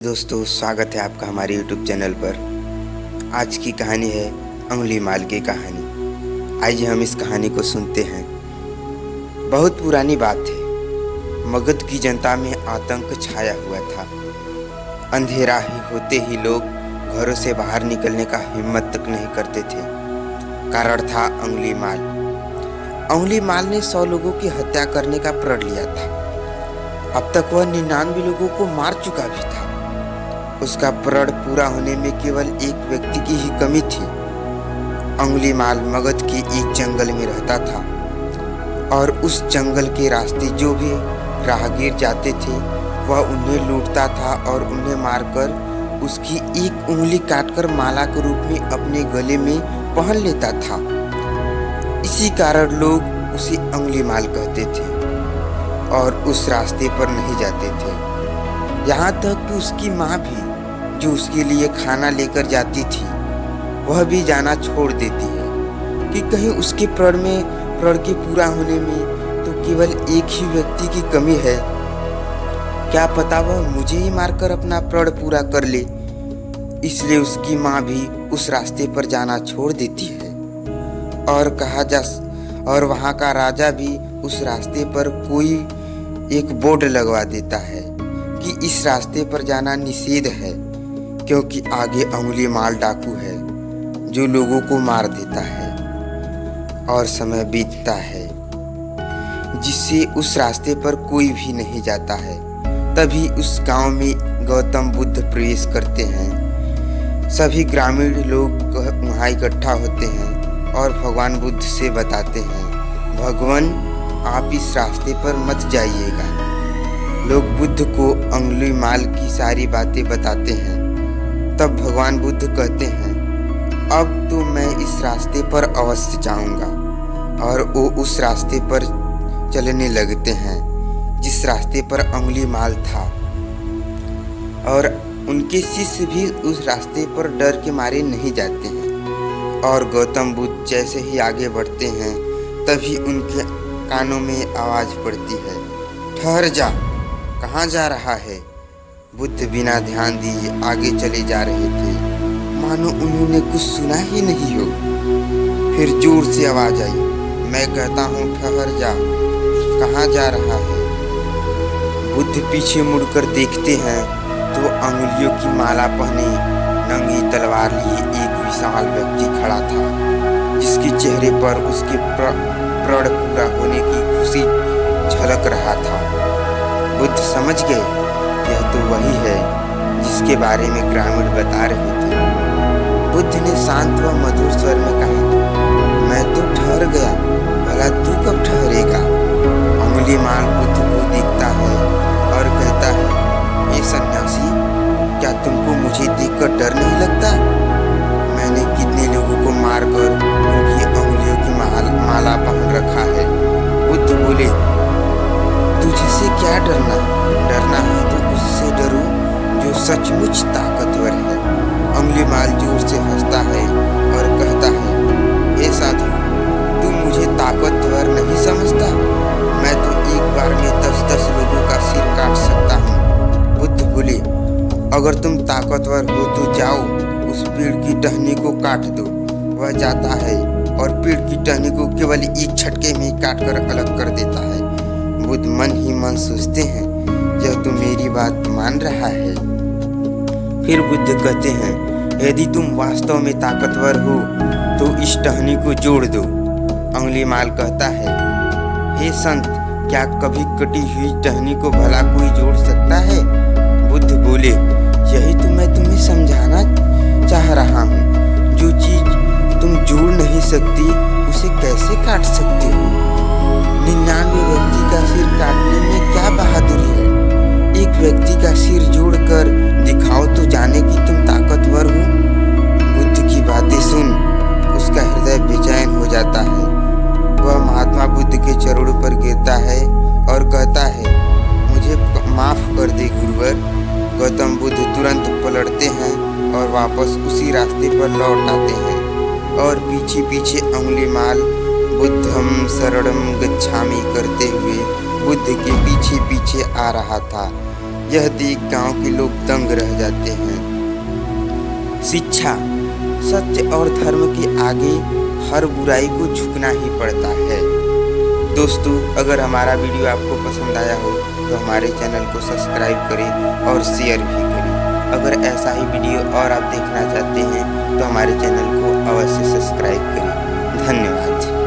दोस्तों, स्वागत है आपका हमारे YouTube चैनल पर। आज की कहानी है अंगुली माल की कहानी। आइए हम इस कहानी को सुनते हैं। बहुत पुरानी बात है। मगध की जनता में आतंक छाया हुआ था। अंधेरा ही होते ही लोग घरों से बाहर निकलने का हिम्मत तक नहीं करते थे। कारण था अंगुली माल। अंगुली माल ने 100 लोगों की हत्या करने का प्रण लिया था। अब तक वह 99 लोगों को मार चुका भी था। उसका प्रण पूरा होने में केवल एक व्यक्ति की ही कमी थी। अंगुली माल मगध के एक जंगल में रहता था और उस जंगल के रास्ते जो भी राहगीर जाते थे वह उन्हें लूटता था और उन्हें मारकर उसकी एक उंगली काटकर माला के रूप में अपने गले में पहन लेता था। इसी कारण लोग उसे अंगुली माल कहते थे और उस रास्ते पर नहीं जाते थे। यहाँ तक कि उसकी माँ भी, जो उसके लिए खाना लेकर जाती थी, वह भी जाना छोड़ देती है कि कहीं उसके प्रण के पूरा होने में तो केवल एक ही व्यक्ति की कमी है। क्या पता वह मुझे ही मारकर अपना प्रण पूरा कर ले। इसलिए उसकी माँ भी उस रास्ते पर जाना छोड़ देती है और वहाँ का राजा भी उस रास्ते पर कोई एक बोर्ड लगवा देता है कि इस रास्ते पर जाना निषेध है, क्योंकि आगे अंगुली माल डाकू है जो लोगों को मार देता है। और समय बीतता है जिससे उस रास्ते पर कोई भी नहीं जाता है। तभी उस गांव में गौतम बुद्ध प्रवेश करते हैं। सभी ग्रामीण लोग वहाँ इकट्ठा होते हैं और भगवान बुद्ध से बताते हैं, भगवान आप इस रास्ते पर मत जाइएगा। लोग बुद्ध को अंगुली माल की सारी बातें बताते हैं। तब भगवान बुद्ध कहते हैं, अब तो मैं इस रास्ते पर अवश्य जाऊंगा। और वो उस रास्ते पर चलने लगते हैं जिस रास्ते पर अंगुली माल था। और उनके शिष्य भी उस रास्ते पर डर के मारे नहीं जाते हैं। और गौतम बुद्ध जैसे ही आगे बढ़ते हैं तभी उनके कानों में आवाज पड़ती है, ठहर जा, कहाँ जा रहा है। बुद्ध बिना ध्यान दिए आगे चले जा रहे थे, मानो उन्होंने कुछ सुना ही नहीं हो। फिर जोर से आवाज आई, मैं कहता हूँ ठहर जा, कहाँ जा रहा है। बुद्ध पीछे मुड़कर देखते हैं तो अंगुलियों की माला पहने नंगी तलवार लिए एक विशाल व्यक्ति खड़ा था, जिसके चेहरे पर उसके प्रण पूरा होने की खुशी झलक रहा था। बुद्ध समझ गए यह तो वही है जिसके बारे में ग्रामीण बता रहे थे। बुद्ध ने शांत व मधुर स्वर में कहा, मैं तो ठहर गया, भला तू कब ठहरेगा। अंगुली माल बुद्ध को देखता है और कहता है, ये सन्यासी, क्या तुमको मुझे देखकर डर नहीं लगता। मैंने कितने लोगों को मारकर उनकी अंगुलियों की माला पहन रखा है। बुद्ध बोले, तुझसे क्या डरना है तो उससे डरो जो सचमुच ताकतवर है। अंगुली माल जोर से हंसता है और कहता है, हे साधु, तू मुझे ताकतवर नहीं समझता। मैं तो एक बार में 10-10 लोगों का सिर काट सकता हूँ। बुद्ध बोले, अगर तुम ताकतवर हो तो जाओ, उस पेड़ की टहनी को काट दो। वह जाता है और पेड़ की टहनी को केवल एक झटके में काट कर अलग कर देता है। बुद्ध मन ही मन सोचते हैं, यह तो मेरी बात मान रहा है। फिर बुद्ध कहते हैं, यदि तुम वास्तव में ताकतवर हो तो इस टहनी को जोड़ दो। अंगुली माल कहता है, हे संत, क्या कभी कटी हुई टहनी को भला कोई जोड़ सकता है। बुद्ध बोले, यही तो मैं तुम्हें समझाना चाह रहा हूँ। जो चीज तुम जोड़ नहीं सकती उसे कैसे काट सकते हो। 99 व्यक्ति का सिर काटने में क्या बहादुरी है। एक व्यक्ति का सिर जोड़कर दिखाओ तो जाने कि तुम ताकतवर हो। बुद्ध की बातें सुन उसका हृदय बेचैन हो जाता है। वह महात्मा बुद्ध के चरणों पर गिरता है और कहता है, मुझे माफ कर दे गुरुवर। गौतम बुद्ध तुरंत पलटते हैं और वापस उसी रास्ते पर लौट आते हैं। और पीछे पीछे अंगुली माल बुद्धम शरणम गच्छामि करते हुए बुद्ध के पीछे पीछे आ रहा था। यह देख गांव के लोग दंग रह जाते हैं। शिक्षा, सत्य और धर्म के आगे हर बुराई को झुकना ही पड़ता है। दोस्तों, अगर हमारा वीडियो आपको पसंद आया हो तो हमारे चैनल को सब्सक्राइब करें और शेयर भी करें। अगर ऐसा ही वीडियो और आप देखना चाहते हैं तो हमारे चैनल को अवश्य सब्सक्राइब करें। धन्यवाद।